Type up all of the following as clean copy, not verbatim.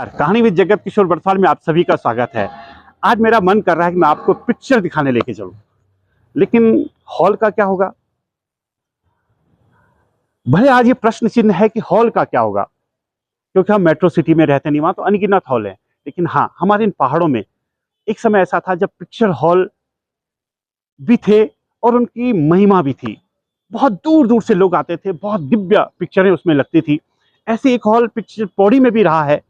कहानी विद जगत किशोर बरसाल में आप सभी का स्वागत है। आज मेरा मन कर रहा है कि मैं आपको पिक्चर दिखाने लेके चलूं, लेकिन हॉल का क्या होगा? भले आज ये प्रश्न चिन्ह है कि हॉल का क्या होगा, क्योंकि हम मेट्रो सिटी में रहते नहीं, वहां तो अनगिनत हॉल है। लेकिन हाँ, हमारे इन पहाड़ों में एक समय ऐसा था जब पिक्चर हॉल भी थे और उनकी महिमा भी थी। बहुत दूर दूर से लोग आते थे, बहुत दिव्य पिक्चरें उसमें लगती थी। ऐसे एक हॉल पिक्चर पौड़ी में भी रहा है,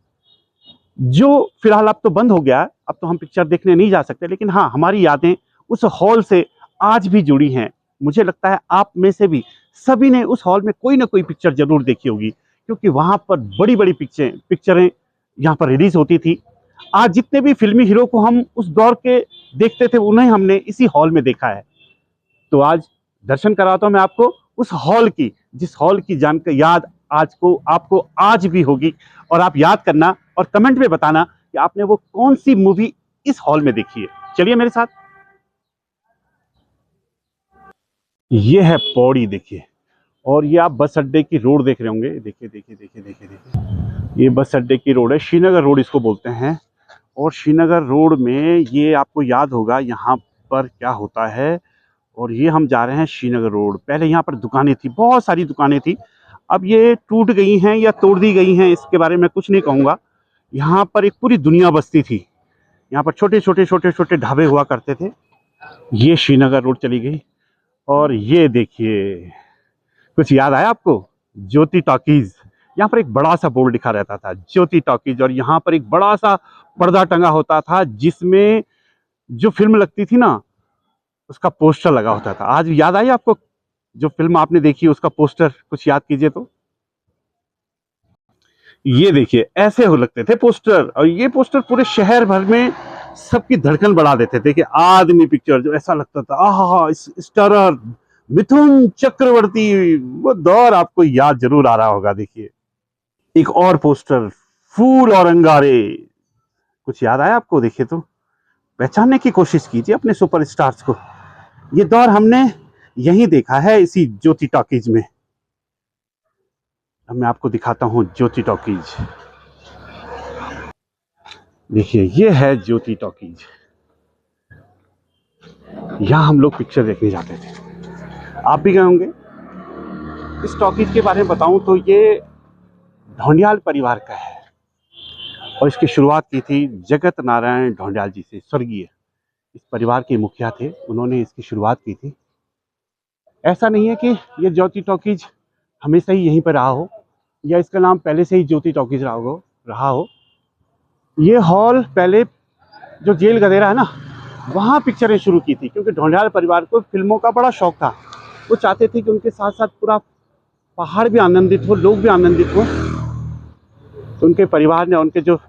जो फिलहाल अब तो बंद हो गया। अब तो हम पिक्चर देखने नहीं जा सकते, लेकिन हाँ, हमारी यादें उस हॉल से आज भी जुड़ी हैं। मुझे लगता है आप में से भी सभी ने उस हॉल में कोई ना कोई पिक्चर जरूर देखी होगी, क्योंकि वहां पर बड़ी बड़ी पिक्चरें यहाँ पर रिलीज होती थी। आज जितने भी फिल्मी हीरो को हम उस दौर के देखते थे, उन्हें हमने इसी हॉल में देखा है। तो आज दर्शन कराता हूं मैं आपको उस हॉल की, जिस हॉल की जानकारी याद आपको आज भी होगी। और आप याद करना और कमेंट में बताना कि आपने वो कौन सी मूवी इस हॉल में देखी है। चलिए मेरे साथ। ये है पौड़ी, देखिए। और ये आप बस अड्डे की रोड देख रहे होंगे। देखिए देखिए देखिए देखिए देखिए, ये बस अड्डे की रोड है, श्रीनगर रोड इसको बोलते हैं। और श्रीनगर रोड में ये आपको याद होगा यहाँ पर क्या होता है। और ये हम जा रहे हैं श्रीनगर रोड। पहले यहाँ पर दुकानें थी, बहुत सारी दुकानें थी। अब ये टूट गई हैं या तोड़ दी गई हैं, इसके बारे में कुछ नहीं कहूँगा। यहाँ पर एक पूरी दुनिया बसती थी। यहाँ पर छोटे छोटे ढाबे हुआ करते थे। ये श्रीनगर रोड चली गई। और ये देखिए, कुछ याद आया आपको? ज्योति टॉकीज। यहाँ पर एक बड़ा सा बोर्ड लिखा रहता था, ज्योति टॉकीज। और यहाँ पर एक बड़ा सा पर्दा टंगा होता था, जिसमें जो फिल्म लगती थी ना, उसका पोस्टर लगा होता था। आज याद आई आपको? जो फिल्म आपने देखी उसका पोस्टर कुछ याद कीजिए तो। ये देखिए, ऐसे हो लगते थे पोस्टर। और ये पोस्टर पूरे शहर भर में सबकी धड़कन बढ़ा देते थे कि आदमी पिक्चर, जो ऐसा लगता था आहा, स्टारर मिथुन चक्रवर्ती। वो दौर आपको याद जरूर आ रहा होगा। देखिए एक और पोस्टर, फूल और अंगारे। कुछ याद आया आपको? देखिए तो, पहचानने की कोशिश कीजिए अपने सुपरस्टार्स को। ये दौर हमने यहीं देखा है, इसी ज्योति टॉकीज में। अब मैं आपको दिखाता हूं ज्योति टॉकीज। देखिए, ये है ज्योति टॉकीज। यहां हम लोग पिक्चर देखने जाते थे, आप भी गए होंगे। इस टॉकीज के बारे में बताऊं तो ये ढोंडियाल परिवार का है। और इसकी शुरुआत की थी जगत नारायण ढोंडियाल जी से, स्वर्गीय। इस परिवार के मुखिया थे, उन्होंने इसकी शुरुआत की थी। ऐसा नहीं है कि ये ज्योति टॉकीज हमेशा ही यहीं पर रहा हो, या इसका नाम पहले से ही ज्योति टॉकीज रहा हो। ये हॉल पहले जो जेल गदेरा है ना, वहाँ पिक्चरें शुरू की थी, क्योंकि ढोंडियाल परिवार को फिल्मों का बड़ा शौक था। वो चाहते थे कि उनके साथ साथ पूरा पहाड़ भी आनंदित हो, लोग भी आनंदित हो। तो उनके परिवार ने, उनके जो,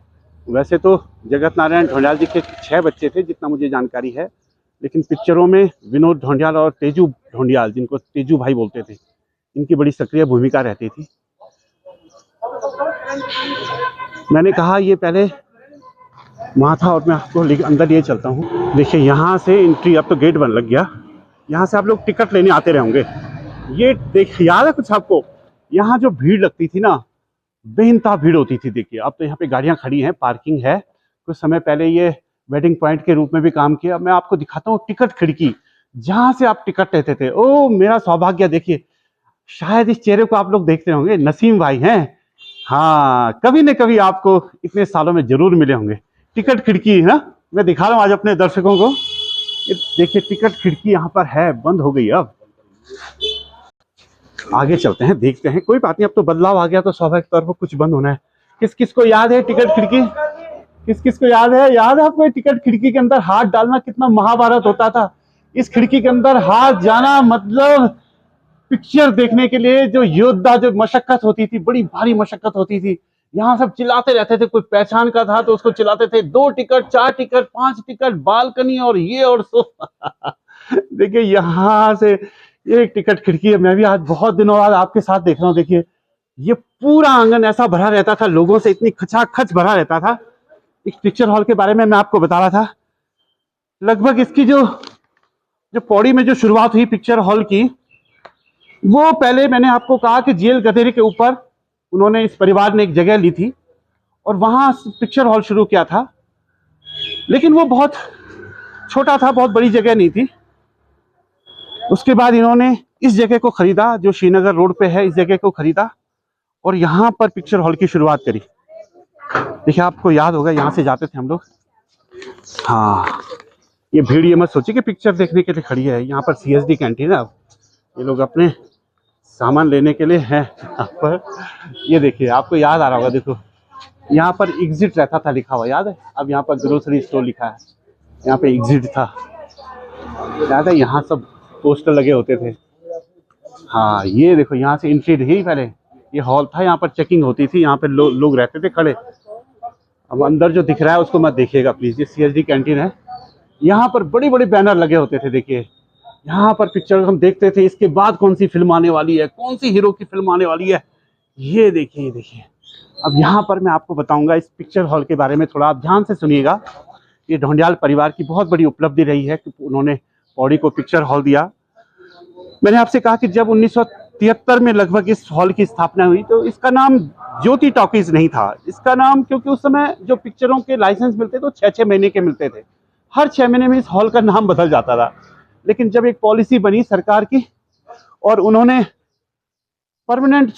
वैसे तो जगत नारायण ढोंडियाल जी के 6 बच्चे थे जितना मुझे जानकारी है, लेकिन पिक्चरों में विनोद ढोंडियाल और तेजू ढोंडियाल, जिनको तेजू भाई बोलते थे, इनकी बड़ी सक्रिय भूमिका रहती थी। मैंने कहा ये पहले वहाँ था, और मैं आपको अंदर लिए चलता हूँ। देखिए यहाँ से एंट्री, अब तो गेट बंद लग गया। यहाँ से आप लोग टिकट लेने आते रहेंगे। ये देख, याद है कुछ आपको? यहाँ जो भीड़ लगती थी ना, बेइंतहा भीड़ होती थी। देखिए अब तो यहाँ पे गाड़ियाँ खड़ी हैं, पार्किंग है। कुछ समय पहले ये वेटिंग पॉइंट के रूप में भी काम किया। मैं आपको दिखाता हूँ टिकट खिड़की, जहाँ से आप टिकट लेते थे। ओ मेरा सौभाग्य, देखिए शायद इस चेहरे को आप लोग देखते होंगे, नसीम भाई हैं। हाँ, कभी न कभी आपको इतने सालों में जरूर मिले होंगे। टिकट खिड़की है ना, मैं दिखा रहा हूँ आज अपने दर्शकों को। ये देखिए टिकट खिड़की यहाँ पर है, बंद हो गई। अब आगे चलते हैं, देखते हैं। कोई बात नहीं, अब तो बदलाव आ गया तो स्वाभाविक तौर पर कुछ बंद होना है। किस किस को याद है टिकट खिड़की? किस किस को याद है? याद है आपको टिकट खिड़की के अंदर हाथ डालना कितना महाभारत होता था? इस खिड़की के अंदर हाथ जाना मतलब पिक्चर देखने के लिए जो योद्धा, जो मशक्कत होती थी, बड़ी भारी मशक्कत होती थी। यहाँ सब चिल्लाते रहते थे, कोई पहचान का था तो उसको चिल्लाते थे, 2 टिकट, 4 टिकट, 5 टिकट, बालकनी और ये और सो। देखिए यहाँ से एक टिकट खिड़की है। मैं भी आज बहुत दिनों बाद आपके साथ देख रहा हूँ। देखिए ये पूरा आंगन ऐसा भरा रहता था, लोगों से इतनी खचाखच भरा रहता था। इस पिक्चर हॉल के बारे में मैं आपको बता रहा था। लगभग इसकी जो पौड़ी में जो शुरुआत हुई पिक्चर हॉल की, वो पहले मैंने आपको कहा कि जेल गदेरे के ऊपर उन्होंने, इस परिवार ने एक जगह ली थी। और वहां पिक्चर हॉल शुरू किया था, लेकिन वो बहुत छोटा था, बहुत बड़ी जगह नहीं थी। उसके बाद इन्होंने इस जगह को खरीदा जो श्रीनगर रोड पे है, इस जगह को खरीदा और यहाँ पर पिक्चर हॉल की शुरुआत करी। देखिए आपको याद होगा यहाँ से जाते थे हम लोग। हाँ, ये भीड़ ये मत सोचिए कि पिक्चर देखने के लिए खड़ी है, यहाँ पर CSD कैंटीन है। अब ये लोग अपने सामान लेने के लिए हैं यहाँ पर। ये देखिए आपको याद आ रहा होगा, देखो यहाँ पर एग्जिट रहता था लिखा हुआ, याद है? अब यहाँ पर ग्रोसरी स्टोर लिखा है, यहाँ पे एग्जिट था, याद है? यहाँ सब पोस्टर लगे होते थे। हाँ ये देखो यहाँ से एंट्री रही, पहले ये हॉल था, यहाँ पर चेकिंग होती थी, यहाँ पे लोग रहते थे खड़े। अब अंदर जो दिख रहा है उसको मत देखिएगा प्लीज, ये CSD कैंटीन है। यहाँ पर बड़े बड़े बैनर लगे होते थे, देखिए यहाँ पर पिक्चर हम देखते थे, इसके बाद कौन सी फिल्म आने वाली है, कौन सी हीरो की फिल्म आने वाली है। ये देखिए, ये देखिए। अब यहाँ पर मैं आपको बताऊंगा इस पिक्चर हॉल के बारे में, थोड़ा आप ध्यान से सुनिएगा। ये ढोंडियाल परिवार की बहुत बड़ी उपलब्धि रही है कि उन्होंने पौड़ी को पिक्चर हॉल दिया। मैंने आपसे कहा कि जब 1973 में लगभग इस हॉल की स्थापना हुई तो इसका नाम ज्योति टॉकीज नहीं था। इसका नाम, क्योंकि उस समय जो पिक्चरों के लाइसेंस मिलते तो 6-6 महीने के मिलते थे, हर 6 महीने में इस हॉल का नाम बदल जाता था। लेकिन जब एक पॉलिसी बनी सरकार की और उन्होंने परमानेंट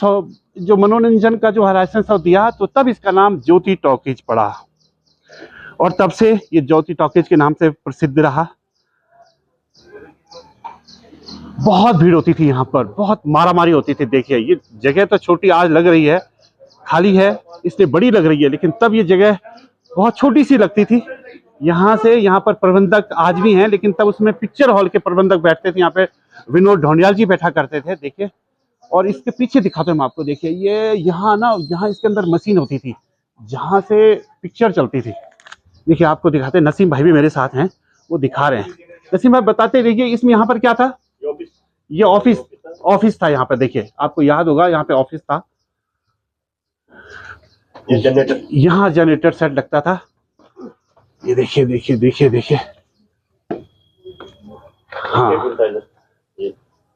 जो मनोरंजन का जो लाइसेंस दिया, तो तब इसका नाम ज्योति टॉकीज पड़ा और तब से ये ज्योति टॉकीज के नाम से प्रसिद्ध रहा। बहुत भीड़ होती थी यहाँ पर, बहुत मारामारी होती थी। देखिए ये जगह तो छोटी आज लग रही है, खाली है इसलिए बड़ी लग रही है, लेकिन तब ये जगह बहुत छोटी सी लगती थी। यहाँ से यहाँ पर प्रबंधक आज भी हैं, लेकिन तब उसमें पिक्चर हॉल के प्रबंधक बैठते थे। यहाँ पे विनोद ढोंडियाल जी बैठा करते थे, देखिए। और इसके पीछे दिखाता हूँ मैं आपको, देखिए ये यहाँ ना, यहाँ इसके अंदर मशीन होती थी जहाँ से पिक्चर चलती थी। देखिए आपको दिखाते हैं, नसीम भाई भी मेरे साथ हैं, वो दिखा रहे हैं। नसीम भाई बताते रहिए, इसमें यहाँ पर क्या था? ये ऑफिस था यहाँ पे। देखिए आपको याद होगा, यहाँ पे ऑफिस था, यहाँ जनरेटर सेट लगता था। ये देखिए देखिए देखिए देखिए, हाँ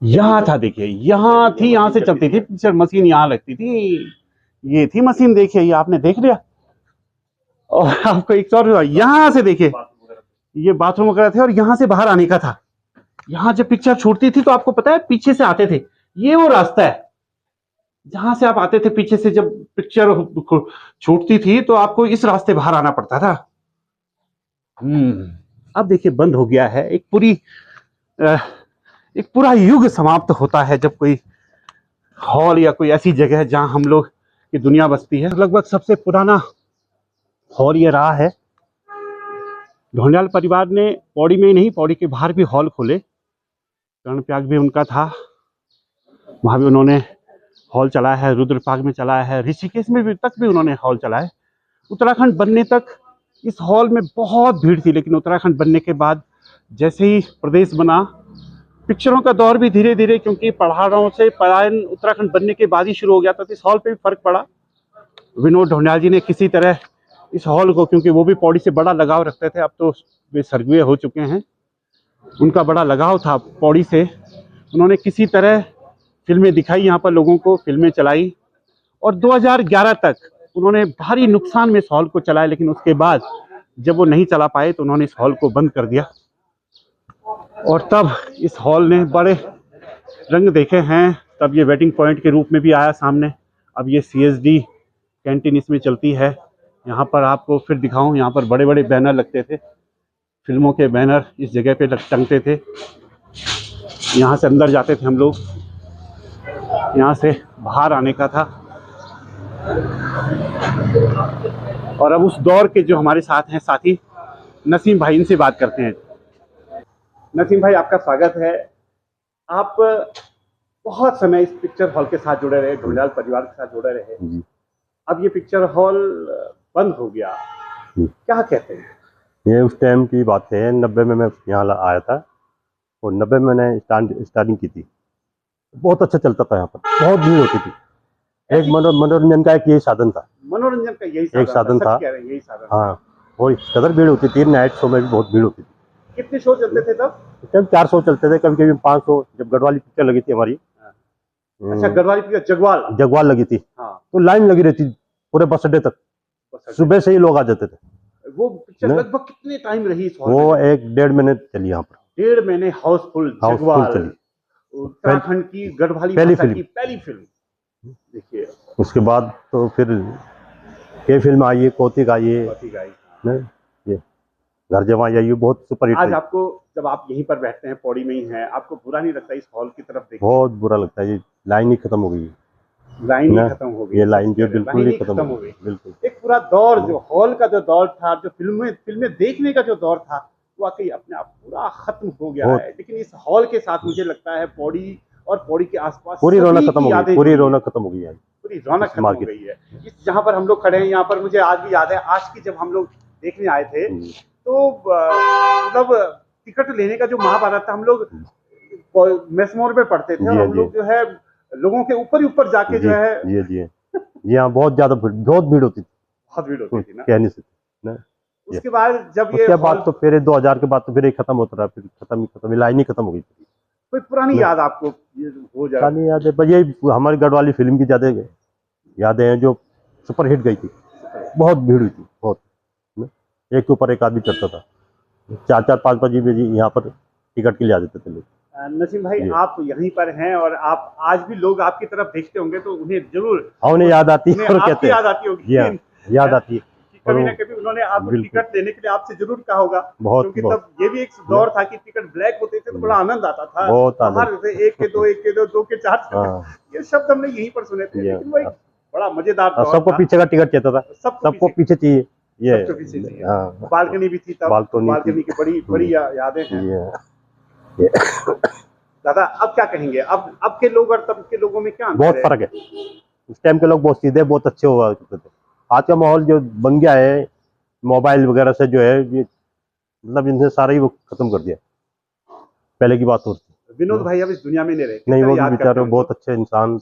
यहाँ था, देखिए यहाँ थी, यहाँ से चलती थी पिक्चर, मशीन यहाँ लगती थी, ये थी मशीन। देखिए ये आपने देख लिया। और आपको एक और यहाँ से देखिए, ये बाथरूम वगैरह थे और यहाँ से बाहर आने का था। यहाँ जब पिक्चर छूटती थी तो आपको पता है पीछे से आते थे, ये वो रास्ता है जहां से आप आते थे पीछे से। जब पिक्चर छूटती थी तो आपको इस रास्ते बाहर आना पड़ता था। अब देखिए बंद हो गया है। एक पूरा युग समाप्त होता है जब कोई हॉल या कोई ऐसी जगह जहां हम लोग की दुनिया बसती है। लगभग सबसे पुराना हॉल ये रहा है। ढोंडियाल परिवार ने पौड़ी में ही नहीं, पौड़ी के बाहर भी हॉल खोले। कर्णप्रयाग भी उनका था, वहाँ भी उन्होंने हॉल चलाया है। रुद्रप्रयाग में चलाया है, ऋषिकेश में भी तक भी उन्होंने हॉल चलाया। उत्तराखंड बनने तक इस हॉल में बहुत भीड़ थी, लेकिन उत्तराखंड बनने के बाद जैसे ही प्रदेश बना, पिक्चरों का दौर भी धीरे धीरे, क्योंकि पहाड़ों से पलायन उत्तराखंड बनने के बाद ही शुरू हो गया था, तो इस हॉल पे भी फर्क पड़ा। विनोद ढोंडियाल जी ने किसी तरह इस हॉल को, क्योंकि वो भी पौड़ी से बड़ा लगाव रखते थे, अब तो वे स्वर्गीय हो चुके हैं, उनका बड़ा लगाव था पौड़ी से, उन्होंने किसी तरह फिल्में दिखाई यहाँ पर, लोगों को फिल्में चलाई और 2011 तक उन्होंने भारी नुकसान में इस हॉल को चलाया। लेकिन उसके बाद जब वो नहीं चला पाए तो उन्होंने इस हॉल को बंद कर दिया और तब इस हॉल ने बड़े रंग देखे हैं। तब ये वेटिंग पॉइंट के रूप में भी आया सामने। अब ये CSD कैंटीन इसमें चलती है। यहाँ पर आपको फिर दिखाऊं, यहाँ पर बड़े बड़े बैनर लगते थे, फिल्मों के बैनर इस जगह पे टंगते थे। यहाँ से अंदर जाते थे हम लोग, यहाँ से बाहर आने का था। और अब उस दौर के जो हमारे साथ हैं साथी नसीम भाई, इनसे बात करते हैं। नसीम भाई आपका स्वागत है। आप बहुत समय इस पिक्चर हॉल के साथ जुड़े रहे, ढोंडियाल परिवार के साथ जुड़े रहे। अब ये पिक्चर हॉल बंद हो गया, क्या कहते हैं? ये उस टाइम की बात है, 90 में मैं यहाँ आया था और 90 में मैंने स्टार्टिंग की थी। बहुत अच्छा चलता था, यहाँ पर बहुत भीड़ होती थी। एक मनोरंजन का एक यही साधन था, मनोरंजन का यही एक साधन था। यही साधन। हाँ, और कदर भीड़ होती थी। नाइट शो में भी बहुत भीड़ होती थी। कितने शो चलते थे तब? उस टाइम 4 शो चलते थे, कभी कभी 5 शो। जब गढ़वाली पिक्चर लगी थी हमारी, अच्छा गढ़वाली पिक्चर जगवाल लगी थी, हाँ, तो लाइन लगी रहती पूरे बस अड्डे तक। सुबह से ही लोग आ जाते थे। वो पिक्चर ना? लगभग कितने टाइम रही इस हॉल वो में? 1-1.5 महीने चली यहाँ पर। 1.5 महीने हाउसफुल चली। उत्तराखंड की गढ़वाली पहली भाषा फिल्म। की पहली फिल्म। देखिए उसके बाद तो फिर ये फिल्म आई है, कौतिक आई है, बहुत ही गाई। न? ये घर जमाई आई है, बहुत सुपर हिट आज रही। आपको जब आप यहीं पर बैठते हैं, पौड़ी में ही हैं, आपको बुरा नहीं लगता इस हॉल की तरफ देख के? बहुत बुरा लगता है, ये लाइन ही खत्म हो गई है। लाइन ही ना? खत्म हो गई। ये लाइन सच जो कह रहे हैं, बिल्कुल लाइन ही खत्म हो गई, बिल्कुल। एक पूरा दौर जो हॉल का जो दौर था, जो फिल्में देखने का जो दौर था, वाकई अपने आप पूरा खत्म हो गया है। लेकिन इस हॉल के साथ मुझे लगता है पौड़ी और पौड़ी के आसपास पूरी रौनक सभी खत्म की हो गई, यादें पूरी जुड़ी हैं। रौनक खत्म हो गई है। पूरी रौनक इस खत्म हो मार्केट। गई है। इस जहाँ पर हम लोग खड़े हैं, यहाँ पर मुझे आज भी याद है, आज की जब हम लोग देखने आए थे, तो मतलब टिकट लेने का जो महाभारत था, हम लोग मेसमोर में पढ़ते थे और जी, हम लोग जो है लोगों के ऊपर ही ऊपर जाके जो है जी यहाँ बहुत ज्यादा बहुत भीड़ होती थी, बहुत भीड़ होती थी ना। कहने से ना। उसके बाद जब ये उसके बाद हॉल, तो फिर 2000 के बाद तो फिर ये खत्म होता रहा, फिर खत्म लाइन ही खत्म हो गई। कोई पुरानी याद आपको ये हो जाए? पुरानी यादें बस यही हमारी गढ़वाली फिल्म की ज्यादा यादें हैं जो सुपर हिट गई थी। बहुत भीड़ हुई थी, बहुत ना? एक के ऊपर एक आदमी चढ़ता था, 4-4 5-5 बजे यहाँ पर टिकट के लिए आ जाते थे लोग। नसीम भाई, आप यहीं पर हैं और आप आज भी लोग आपकी तरफ देखते होंगे तो उन्हें जरूर उन्हें याद आती है और कहते हैं याद आती होगी, याद आती है। कभी ना कभी उन्होंने आपको टिकट लेने के लिए आपसे जरूर कहा होगा। बहुत, क्योंकि तब ये भी एक दौर था कि टिकट ब्लैक होते थे तो बड़ा आनंद आता था। बहुत बाहर से 1 के 2, 1 के 2, 2 के 4 ये शब्द हमने यहीं पर सुने थे। लेकिन वो एक बड़ा मजेदार दौर सबको था। पीछे का टिकट चाहता था, सबको पीछे चाहिए। ये बालकनी भी थी तब, बालकनी की बड़ी यादें हैं। दादा, अब क्या कहेंगे? अब के लोग और तब के लोगों में क्या अंतर बहुत है? फर्क है। उस टाइम के लोग बहुत सीधे, बहुत अच्छे हुआ करते थे। आज का माहौल जो बन गया है मोबाइल वगैरह से, जो है ये मतलब इनसे सारा ही वो खत्म कर दिया। पहले की बात होती। विनोद भाई अब इस दुनिया में नहीं रहे। नहीं, वो भी बेचारे बहुत अच्छे इंसान,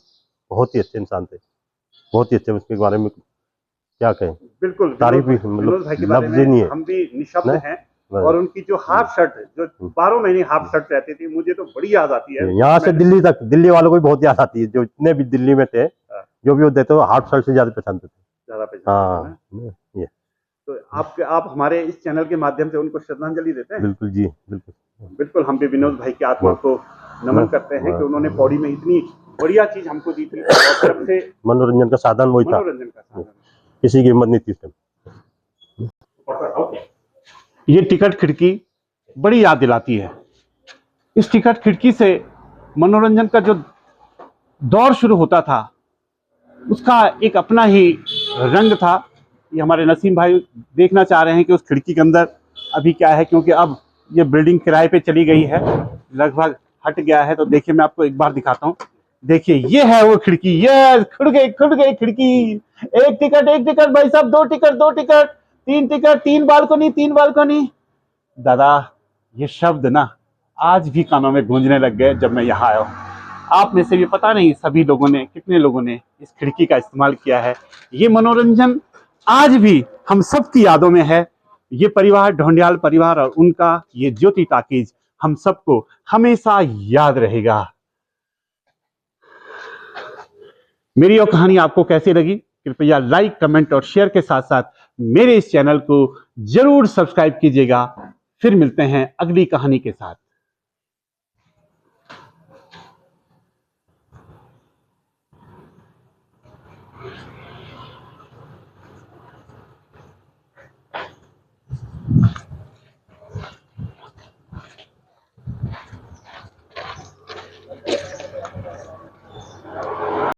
बहुत ही अच्छे इंसान थे, बहुत ही अच्छे। उसके बारे में क्या कहें, बिल्कुल तारीफ भी विनोद भाई के बारे में हम भी निशब्द हैं। और उनकी जो हाफ शर्ट, जो 12 महीने हाफ शर्ट रहती थी, मुझे तो बड़ी याद आती है। यहाँ से दिल्ली तक, दिल्ली वालों को भी बहुत याद आती है। जो जितने भी दिल्ली में थे, जो भी वो देते हो हाफ शर्ट से ज्यादा पहचानते थे। हाँ, ये तो आप हमारे इस चैनल के माध्यम से उनको श्रद्धांजलि देते हैं? बिल्कुल जी, बिल्कुल। हम भी विनोद भाई की आत्मा को नमन करते हैं कि उन्होंने पौड़ी में इतनी बढ़िया चीज हमको दी थी। और तरफ से मनोरंजन का साधन वही था, मनोरंजन का साधन, किसी की हिम्मत नहीं थी। ये टिकट खिड़की बड़ी याद दिलाती है। इस टिकट खिड़की से मनोरंजन का जो दौर शुरू होता था, उसका एक अपना ही रंग था। ये हमारे नसीम भाई देखना चाह रहे हैं कि उस खिड़की के अंदर अभी क्या है, क्योंकि अब ये बिल्डिंग किराए पे चली गई है, लगभग हट गया है। तो देखिए, मैं आपको एक बार दिखाता हूँ। देखिए, ये है वो खिड़की। ये खुल गई खिड़की। एक टिकट भाई साहब, 2 टिकट, 3 टिकट, 3 बालकनी। दादा, ये शब्द ना आज भी कानों में गूंजने लग गए जब मैं यहाँ आया हूँ। आप में से भी पता नहीं सभी लोगों ने, कितने लोगों ने इस खिड़की का इस्तेमाल किया है। ये मनोरंजन आज भी हम सबकी यादों में है। ये परिवार, ढोंडियाल परिवार, और उनका ये ज्योति टाकीज हम सबको हमेशा याद रहेगा। मेरी ये कहानी आपको कैसी लगी? कृपया लाइक, कमेंट और शेयर के साथ साथ मेरे इस चैनल को जरूर सब्सक्राइब कीजिएगा। फिर मिलते हैं अगली कहानी के साथ।